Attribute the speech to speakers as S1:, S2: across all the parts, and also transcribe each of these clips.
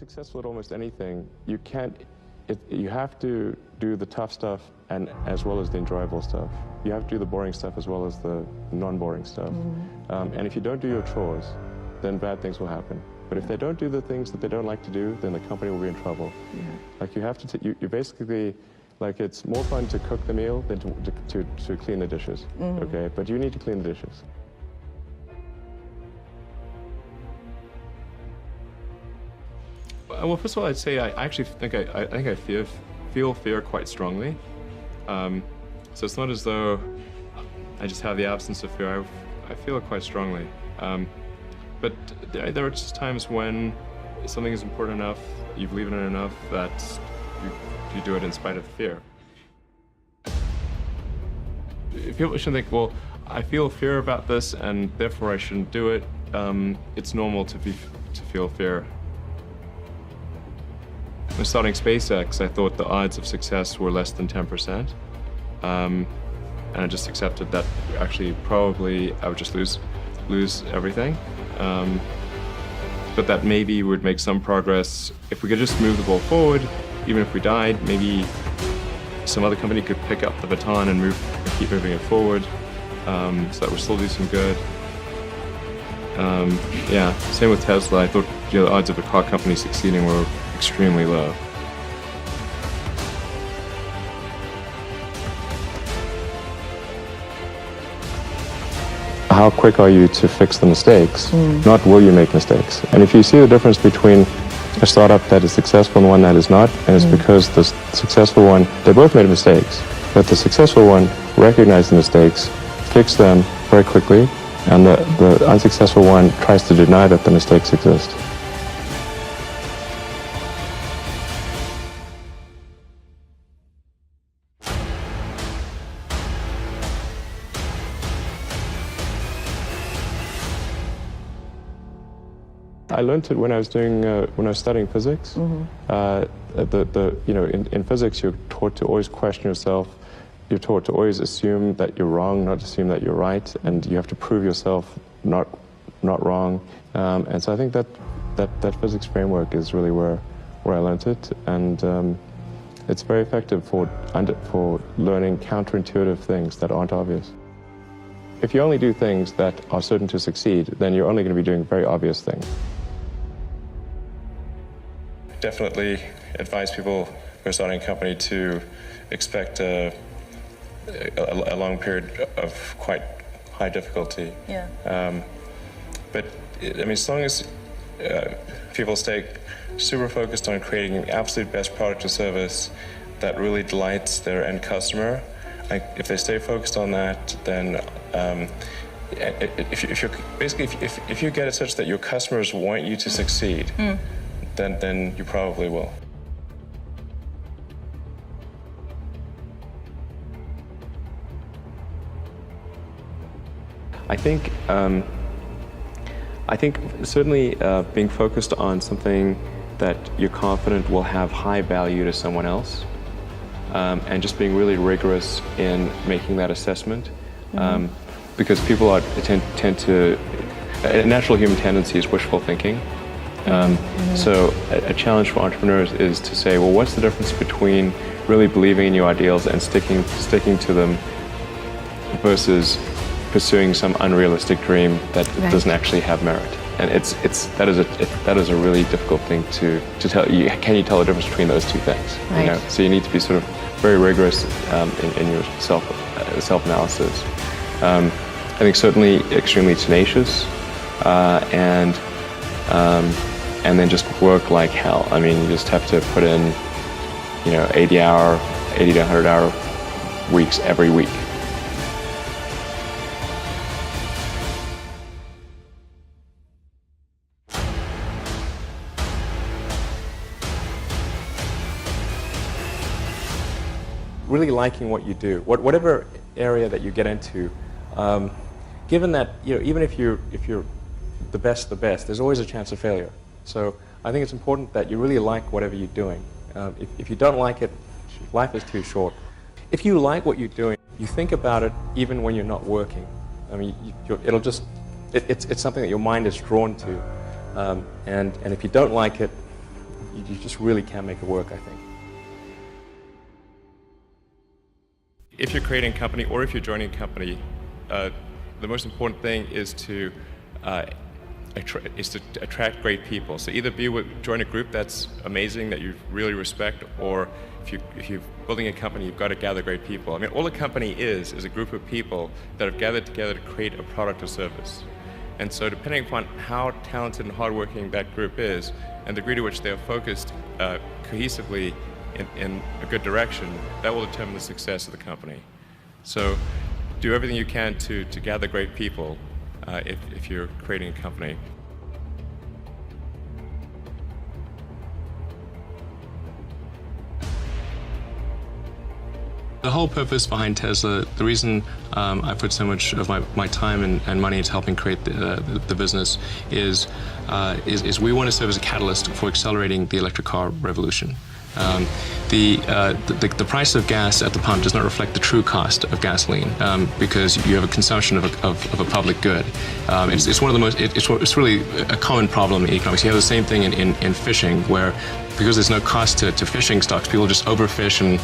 S1: successful at almost anything, you can't, you have to do the tough stuff and as well as the enjoyable stuff. You have to do the boring stuff as well as the non-boring stuff. And if you don't do your chores, then bad things will happen. But if they don't do the things that they don't like to do, then the company will be in trouble. Like you have to, you basically, like it's more fun to cook the meal than to clean the dishes, okay? But you need to clean the dishes.
S2: Well, first of all, I'd say I actually think I feel fear quite strongly. So it's not as though I just have the absence of fear. I feel it quite strongly. But there are just times when something is important enough, you believe in it enough that you do it in spite of the fear. People shouldn't think, well, I feel fear about this and therefore I shouldn't do it. It's normal to feel fear. When starting SpaceX, I thought the odds of success were less than 10%. And I just accepted that actually probably I would just lose everything. But that maybe would make some progress. If we could just move the ball forward, even if we died, maybe some other company could pick up the baton and keep moving it forward, so that we'll still do some good. Yeah, same with Tesla. I thought the odds of a car company succeeding were extremely low.
S1: How quick are you to fix the mistakes, not will you make mistakes? And if you see the difference between a startup that is successful and one that is not, and it's because the successful one, they both made mistakes, but the successful one recognized the mistakes, fixed them very quickly, and the unsuccessful one tries to deny that the mistakes exist. I learned it when I was studying physics. You know, in physics, you're taught to always question yourself. You're taught to always assume that you're wrong, not assume that you're right, and you have to prove yourself not wrong. And so I think that physics framework is really where I learned it, and it's very effective for learning counterintuitive things that aren't obvious. If you only do things that are certain to succeed, then you're only going to be doing very obvious things. Definitely advise people who are starting a company to expect a long period of quite high difficulty.
S3: Yeah.
S1: But I mean, as long as people stay super focused on creating the absolute best product or service that really delights their end customer, if they stay focused on that, then if you get it such that your customers want you to succeed, then you probably will. I think certainly being focused on something that you're confident will have high value to someone else, and just being really rigorous in making that assessment, because people tend to, a natural human tendency is wishful thinking. So a challenge for entrepreneurs is to say, well, what's the difference between really believing in your ideals and sticking to them versus pursuing some unrealistic dream that doesn't actually have merit? And that is a really difficult thing to tell. Can you tell the difference between those two things?
S3: Right.
S1: You know? So you need to be sort of very rigorous in your self-analysis. I think certainly extremely tenacious, and then just work like hell. I mean, you just have to put in, you know, 80 to 100 hour weeks every week. Really liking what you do, whatever area that you get into, given that, you know, even if you're the best, there's always a chance of failure. So I think it's important that you really like whatever you're doing. If you don't like it, life is too short. If you like what you're doing, you think about it even when you're not working. I mean, it's something that your mind is drawn to. And if you don't like it, you just really can't make it work, I think.
S2: If you're creating a company or if you're joining a company, the most important thing is to attract great people. So either join a group that's amazing, that you really respect, or if you're building a company, you've got to gather great people. I mean, all a company is a group of people that have gathered together to create a product or service. And so depending upon how talented and hardworking that group is, and the degree to which they are focused cohesively in a good direction, that will determine the success of the company. So do everything you can to gather great people if you're creating a company.
S1: The whole purpose behind Tesla, the reason I put so much of my time and money into helping create the business is we want to serve as a catalyst for accelerating the electric car revolution. The price of gas at the pump does not reflect the true cost of gasoline because you have a consumption of a public good. It's one of the most. It's really a common problem in economics. You have the same thing in fishing, where because there's no cost to fishing stocks, people just overfish, and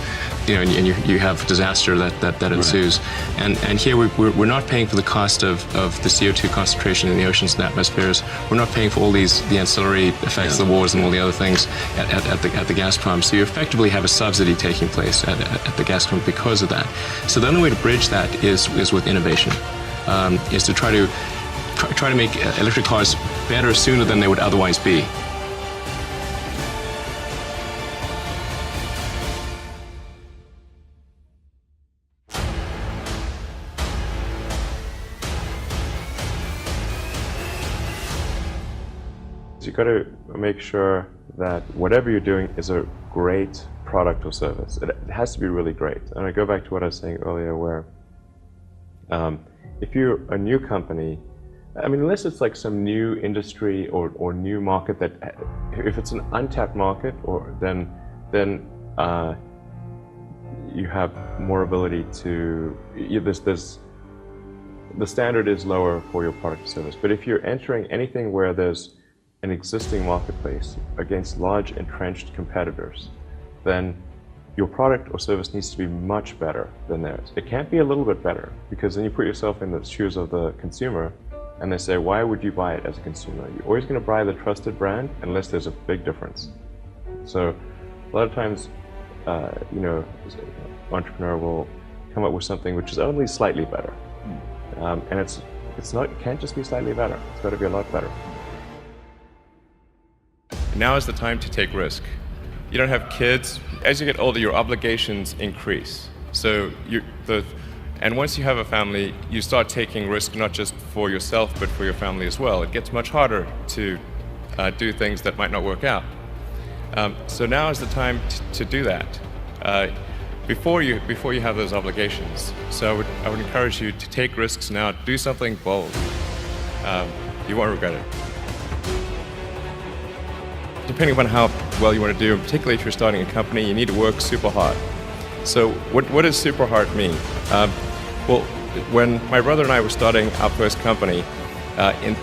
S1: you have disaster that ensues. Right. And here we're not paying for the cost of the CO2 concentration in the oceans and atmospheres. We're not paying for all the ancillary effects, the wars and all the other things at the gas pump. So you effectively have a subsidy taking place at the gas pump because of that. So the only way to bridge that is with innovation, is to try to make electric cars better sooner than they would otherwise be. You've got to make sure that whatever you're doing is a great product or service. It has to be really great. And I go back to what I was saying earlier, where if you're a new company, I mean, unless it's like some new industry or new market that, if it's an untapped market, then you have more ability to, the standard is lower for your product or service. But if you're entering anything where there's an existing marketplace against large entrenched competitors, then your product or service needs to be much better than theirs. It can't be a little bit better, because then you put yourself in the shoes of the consumer and they say, why would you buy it as a consumer? You're always going to buy the trusted brand unless there's a big difference. So a lot of times, an entrepreneur will come up with something which is only slightly better. And it can't just be slightly better. It's got to be a lot better.
S2: Now is the time to take risk. You don't have kids. As you get older, your obligations increase. So and once you have a family, you start taking risk not just for yourself, but for your family as well. It gets much harder to do things that might not work out. So now is the time to do that before you have those obligations. So I would encourage you to take risks now. Do something bold. You won't regret it. Depending on how well you want to do, and particularly if you're starting a company, you need to work super hard. So what does super hard mean? Well, when my brother and I were starting our first company,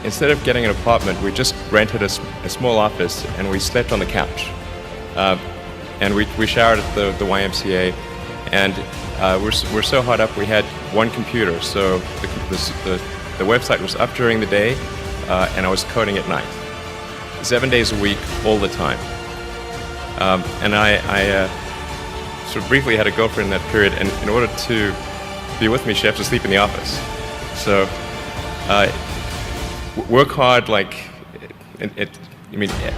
S2: instead of getting an apartment, we just rented a small office and we slept on the couch. And we showered at the YMCA, and we're so hard up we had one computer. So the website was up during the day, and I was coding at night. 7 days a week, all the time. And I sort of briefly had a girlfriend in that period, and in order to be with me, she had to sleep in the office. So work hard,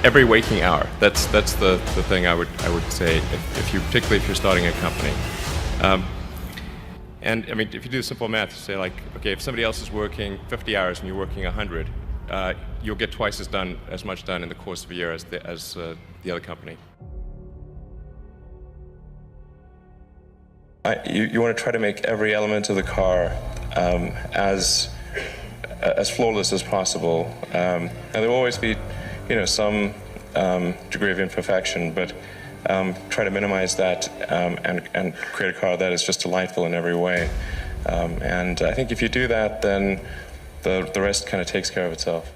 S2: every waking hour. That's the thing I would say, particularly if you're starting a company. And I mean, if you do simple math, say okay, if somebody else is working 50 hours and you're working 100, you'll get twice as much done in the course of a year as the other company. You want to try to make every element of the car as flawless as possible. And there will always be, some degree of imperfection, but try to minimize that and create a car that is just delightful in every way. And I think if you do that, then the rest kind of takes care of itself.